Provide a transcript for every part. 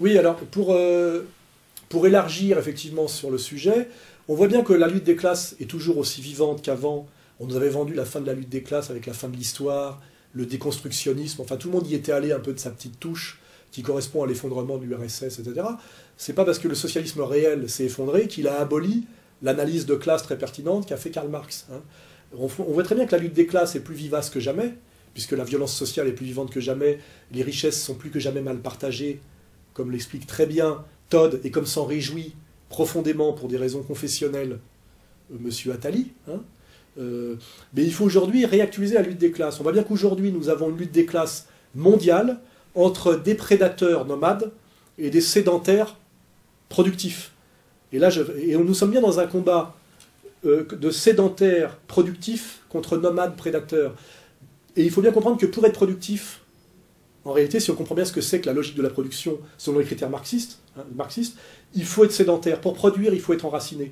Oui, alors, pour élargir effectivement sur le sujet, on voit bien que la lutte des classes est toujours aussi vivante qu'avant. On nous avait vendu la fin de la lutte des classes avec la fin de l'histoire, le déconstructionnisme, enfin tout le monde y était allé un peu de sa petite touche, qui correspond à l'effondrement de l'URSS, etc. C'est pas parce que le socialisme réel s'est effondré qu'il a aboli l'analyse de classe très pertinente qu'a fait Karl Marx. Hein. On voit très bien que la lutte des classes est plus vivace que jamais, puisque la violence sociale est plus vivante que jamais, les richesses sont plus que jamais mal partagées, comme l'explique très bien Todd, et comme s'en réjouit profondément pour des raisons confessionnelles M. Attali. Hein. Mais il faut aujourd'hui réactualiser la lutte des classes. On voit bien qu'aujourd'hui, nous avons une lutte des classes mondiale entre des prédateurs nomades et des sédentaires productifs. Et là, nous sommes bien dans un combat de sédentaires productifs contre nomades prédateurs. Et il faut bien comprendre que pour être productif, en réalité, si on comprend bien ce que c'est que la logique de la production selon les critères marxistes, il faut être sédentaire. Pour produire, il faut être enraciné.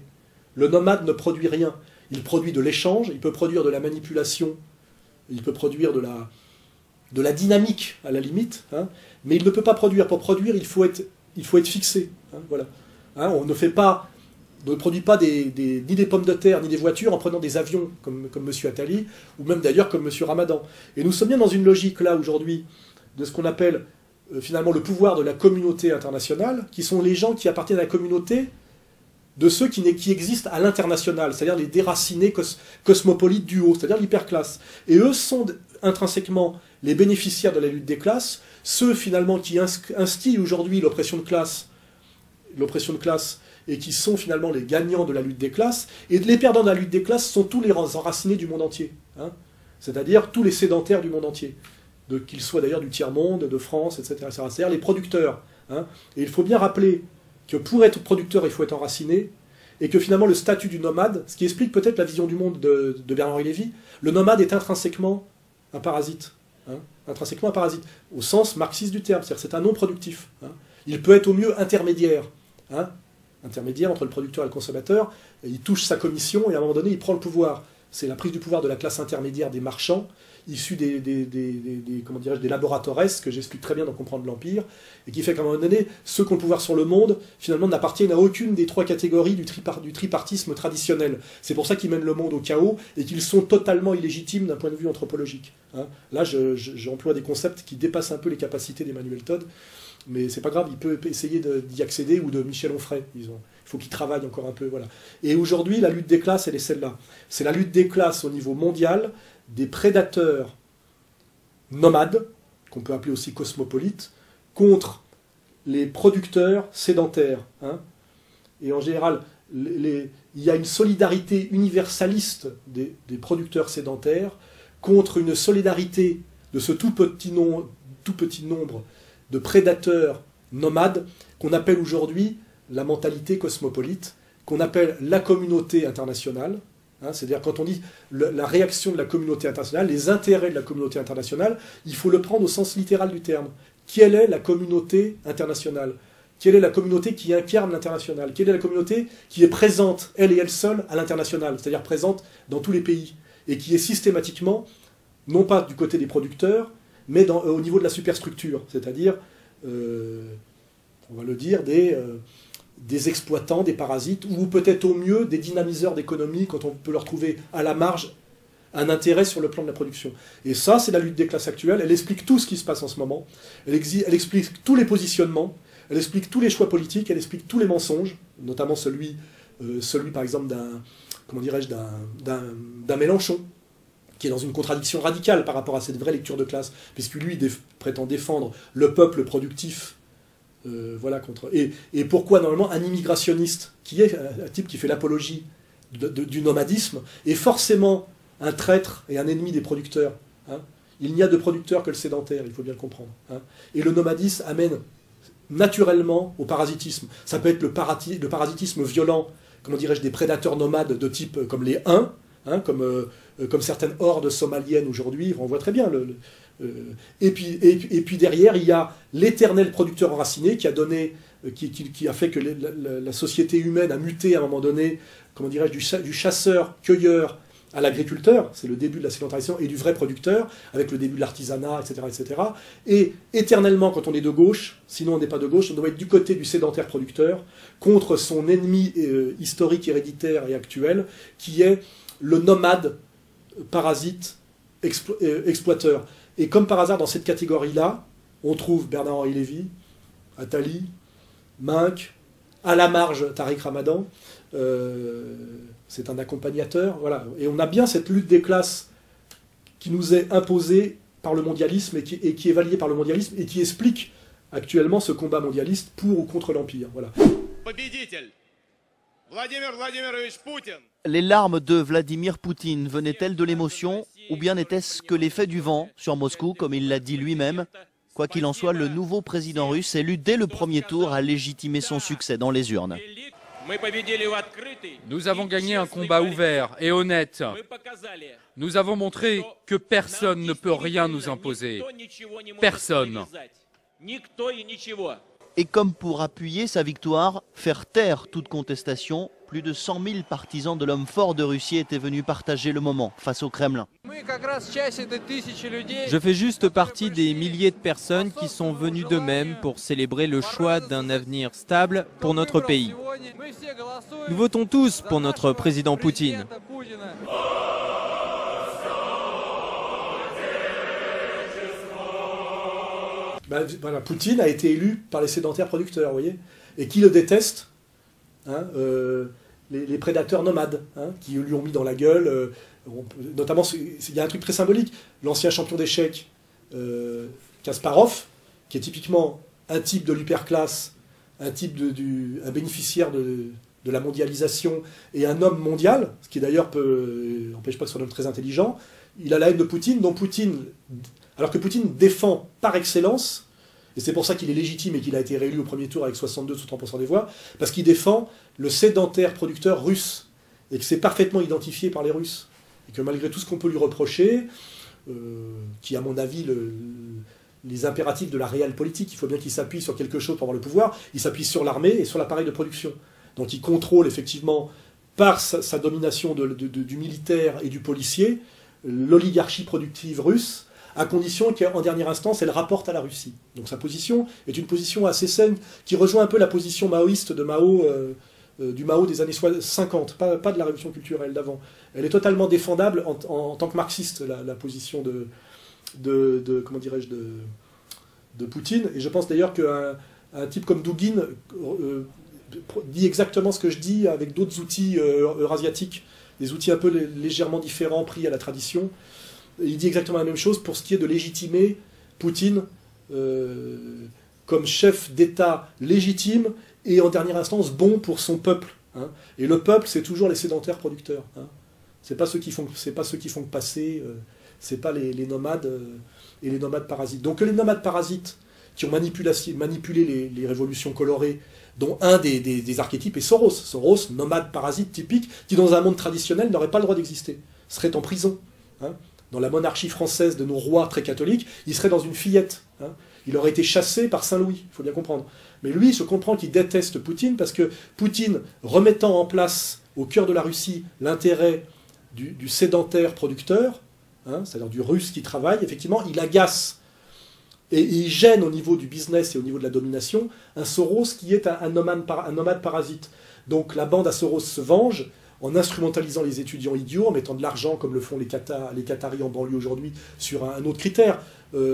Le nomade ne produit rien. Il produit de l'échange, il peut produire de la manipulation, il peut produire de la dynamique, à la limite, hein, mais il ne peut pas produire. Pour produire, il faut être fixé. Hein, voilà. Hein, on ne produit pas ni des pommes de terre, ni des voitures en prenant des avions, comme M. Attali, ou même d'ailleurs comme M. Ramadan. Et nous sommes bien dans une logique, là, aujourd'hui, de ce qu'on appelle finalement le pouvoir de la communauté internationale, qui sont les gens qui appartiennent à la communauté de ceux qui existent à l'international, c'est-à-dire les déracinés cosmopolites du haut, c'est-à-dire l'hyperclasse. Et eux sont intrinsèquement les bénéficiaires de la lutte des classes, ceux finalement qui instillent aujourd'hui l'oppression de classe, et qui sont finalement les gagnants de la lutte des classes, et les perdants de la lutte des classes sont tous les enracinés du monde entier, hein, c'est-à-dire tous les sédentaires du monde entier, qu'ils soient d'ailleurs du tiers-monde, de France, etc. C'est-à-dire les producteurs. Hein. Et il faut bien rappeler que pour être producteur, il faut être enraciné, et que finalement le statut du nomade, ce qui explique peut-être la vision du monde de Bernard-Henri Lévy, le nomade est intrinsèquement un parasite. Hein, intrinsèquement un parasite, au sens marxiste du terme, c'est-à-dire c'est un non productif. Hein. Il peut être au mieux intermédiaire, hein, intermédiaire entre le producteur et le consommateur, et il touche sa commission, et à un moment donné, il prend le pouvoir. C'est la prise du pouvoir de la classe intermédiaire des marchands, issus des laboratoires, que j'explique très bien dans Comprendre l'Empire, et qui fait qu'à un moment donné, ceux qui ont le pouvoir sur le monde, finalement, n'appartiennent à aucune des trois catégories du tripartisme traditionnel. C'est pour ça qu'ils mènent le monde au chaos, et qu'ils sont totalement illégitimes d'un point de vue anthropologique. Hein. Là, j'emploie des concepts qui dépassent un peu les capacités d'Emmanuel Todd, mais c'est pas grave, il peut essayer d'y accéder, ou de Michel Onfray, disons. Il faut qu'il travaille encore un peu, voilà. Et aujourd'hui, la lutte des classes, elle est celle-là. C'est la lutte des classes au niveau mondial, des prédateurs nomades, qu'on peut appeler aussi cosmopolites, contre les producteurs sédentaires. Hein. Et en général, il y a une solidarité universaliste des producteurs sédentaires contre une solidarité de ce tout petit nombre de prédateurs nomades qu'on appelle aujourd'hui la mentalité cosmopolite, qu'on appelle la communauté internationale. Hein, c'est-à-dire quand on dit la réaction de la communauté internationale, les intérêts de la communauté internationale, il faut le prendre au sens littéral du terme. Quelle est la communauté internationale? Quelle est la communauté qui incarne l'international? Quelle est la communauté qui est présente, elle et elle seule, à l'international, c'est-à-dire présente dans tous les pays, et qui est systématiquement, non pas du côté des producteurs, mais au niveau de la superstructure, c'est-à-dire, on va le dire, des exploitants, des parasites, ou peut-être au mieux des dynamiseurs d'économie, quand on peut leur trouver à la marge un intérêt sur le plan de la production. Et ça, c'est la lutte des classes actuelle. Elle explique tout ce qui se passe en ce moment. Elle explique tous les positionnements. Elle explique tous les choix politiques. Elle explique tous les mensonges, notamment celui par exemple, d'un Mélenchon, qui est dans une contradiction radicale par rapport à cette vraie lecture de classe, puisque lui prétend défendre le peuple productif. Voilà, et pourquoi normalement un immigrationniste, qui est un type qui fait l'apologie du nomadisme, est forcément un traître et un ennemi des producteurs. Hein. Il n'y a de producteurs que le sédentaire, il faut bien le comprendre. Hein. Et le nomadisme amène naturellement au parasitisme. Ça peut être le parasitisme violent, comment dirais-je, des prédateurs nomades de type comme les Huns, hein, comme certaines hordes somaliennes aujourd'hui, on voit très bien. Et puis derrière, il y a l'éternel producteur enraciné qui a fait que la société humaine a muté à un moment donné, comment dirais-je, du chasseur-cueilleur à l'agriculteur, c'est le début de la sédentarisation, et du vrai producteur, avec le début de l'artisanat, etc., etc. Et éternellement, quand on est de gauche, sinon on n'est pas de gauche, on doit être du côté du sédentaire producteur, contre son ennemi historique, héréditaire et actuel, qui est le nomade parasite exploiteur. Et comme par hasard, dans cette catégorie-là, on trouve Bernard-Henri Lévy, Attali, Minck, à la marge Tariq Ramadan, c'est un accompagnateur, voilà. Et on a bien cette lutte des classes qui nous est imposée par le mondialisme et qui est validée par le mondialisme et qui explique actuellement ce combat mondialiste pour ou contre l'Empire. Voilà. Les larmes de Vladimir Poutine venaient-elles de l'émotion ou bien était-ce que l'effet du vent sur Moscou, comme il l'a dit lui-même? Quoi qu'il en soit, le nouveau président russe élu dès le premier tour a légitimé son succès dans les urnes. Nous avons gagné un combat ouvert et honnête. Nous avons montré que personne ne peut rien nous imposer. Personne. Et comme pour appuyer sa victoire, faire taire toute contestation, plus de 100 000 partisans de l'homme fort de Russie étaient venus partager le moment face au Kremlin. Je fais juste partie des milliers de personnes qui sont venues d'eux-mêmes pour célébrer le choix d'un avenir stable pour notre pays. Nous votons tous pour notre président Poutine. Ben, voilà, Poutine a été élu par les sédentaires producteurs, vous voyez, et qui le détestent, hein, les prédateurs nomades, hein, qui lui ont mis dans la gueule, notamment, il y a un truc très symbolique, l'ancien champion d'échecs, Kasparov, qui est typiquement un type de l'hyperclasse, un type un bénéficiaire de la mondialisation et un homme mondial, ce qui d'ailleurs n'empêche pas que ce soit un homme très intelligent, il a la haine de Poutine, alors que Poutine défend par excellence, et c'est pour ça qu'il est légitime et qu'il a été réélu au premier tour avec 62-63% des voix, parce qu'il défend le sédentaire producteur russe, et que c'est parfaitement identifié par les Russes. Et que malgré tout ce qu'on peut lui reprocher, qui à mon avis les impératifs de la réelle politique, il faut bien qu'il s'appuie sur quelque chose pour avoir le pouvoir, il s'appuie sur l'armée et sur l'appareil de production. Donc il contrôle effectivement, par sa domination du militaire et du policier, l'oligarchie productive russe, à condition qu'en dernière instance, elle rapporte à la Russie. Donc sa position est une position assez saine, qui rejoint un peu la position maoïste de Mao, du Mao des années 50, pas de la révolution culturelle d'avant. Elle est totalement défendable en tant que marxiste, la position comment dirais-je, de Poutine. Et je pense d'ailleurs qu'un type comme Douguin dit exactement ce que je dis avec d'autres outils eurasiatiques, des outils un peu légèrement différents pris à la tradition. Il dit exactement la même chose pour ce qui est de légitimer Poutine comme chef d'État légitime et en dernière instance bon pour son peuple. Hein. Et le peuple, c'est toujours les sédentaires producteurs. Hein. C'est pas ceux qui font que passer, c'est pas les nomades et les nomades parasites. Donc les nomades parasites qui ont manipulé les révolutions colorées, dont un des archétypes est Soros. Soros, nomade parasite typique, qui dans un monde traditionnel n'aurait pas le droit d'exister, serait en prison. Hein. Dans la monarchie française de nos rois très catholiques, il serait dans une fillette. Hein. Il aurait été chassé par Saint-Louis, il faut bien comprendre. Mais lui, je comprends qu'il déteste Poutine, parce que Poutine, remettant en place au cœur de la Russie l'intérêt du sédentaire producteur, hein, c'est-à-dire du russe qui travaille, effectivement, il agace et il gêne au niveau du business et au niveau de la domination un Soros qui est un nomade parasite. Donc la bande à Soros se venge en instrumentalisant les étudiants idiots, en mettant de l'argent, comme le font les Qataris en banlieue aujourd'hui, sur un autre critère.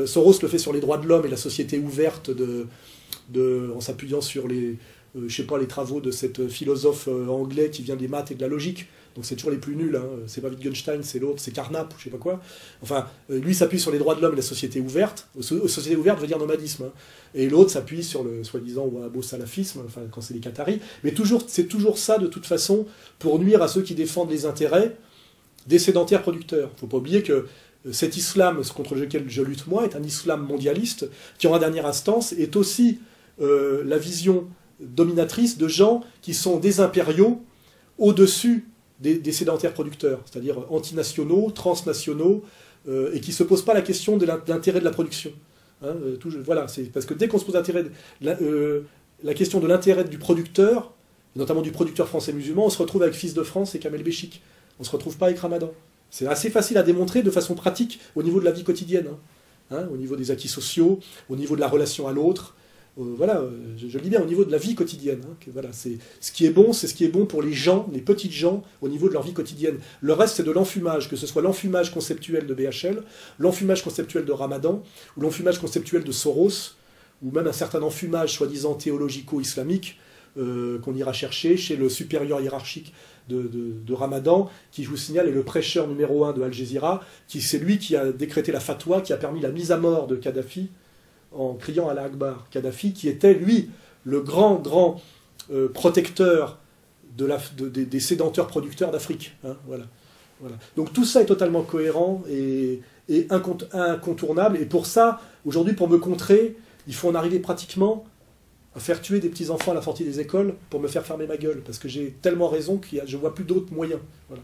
Soros le fait sur les droits de l'homme et la société ouverte, en s'appuyant sur les travaux de cet philosophe anglais qui vient des maths et de la logique. Donc c'est toujours les plus nuls, hein. C'est pas Wittgenstein, c'est l'autre, c'est Carnap, je sais pas quoi. Enfin, lui s'appuie sur les droits de l'homme et la société ouverte. Société ouverte veut dire nomadisme. Hein. Et l'autre s'appuie sur le soi-disant wahhabo-salafisme, enfin, quand c'est les Qataris. Mais c'est toujours ça, de toute façon, pour nuire à ceux qui défendent les intérêts des sédentaires producteurs. Il ne faut pas oublier que cet islam contre lequel je lutte moi est un islam mondialiste qui, en dernière instance, est aussi la vision dominatrice de gens qui sont des impériaux au-dessus des sédentaires producteurs, c'est-à-dire antinationaux, transnationaux, et qui ne se posent pas la question de l'intérêt de la production. Hein, voilà, c'est parce que dès qu'on se pose la question de l'intérêt du producteur, notamment du producteur français musulman, on se retrouve avec Fils de France et Kamel Béchik. on ne se retrouve pas avec Ramadan. C'est assez facile à démontrer de façon pratique au niveau de la vie quotidienne, au niveau des acquis sociaux, au niveau de la relation à l'autre. Voilà, je le dis bien, au niveau de la vie quotidienne. Voilà, c'est ce qui est bon, c'est ce qui est bon pour les gens, les petites gens, au niveau de leur vie quotidienne. Le reste, c'est de l'enfumage, que ce soit l'enfumage conceptuel de BHL, l'enfumage conceptuel de Ramadan, ou l'enfumage conceptuel de Soros, ou même un certain enfumage soi-disant théologico-islamique qu'on ira chercher chez le supérieur hiérarchique de Ramadan, qui, je vous signale, est le prêcheur numéro 1 de Al Jazeera, c'est lui qui a décrété la fatwa, qui a permis la mise à mort de Kadhafi, en criant Allah Akbar. Kadhafi, qui était, lui, le grand protecteur des sédenteurs producteurs d'Afrique. Voilà. Donc tout ça est totalement cohérent et incontournable. Et pour ça, aujourd'hui, pour me contrer, il faut en arriver pratiquement à faire tuer des petits-enfants à la sortie des écoles pour me faire fermer ma gueule. Parce que j'ai tellement raison que je ne vois plus d'autres moyens. Voilà.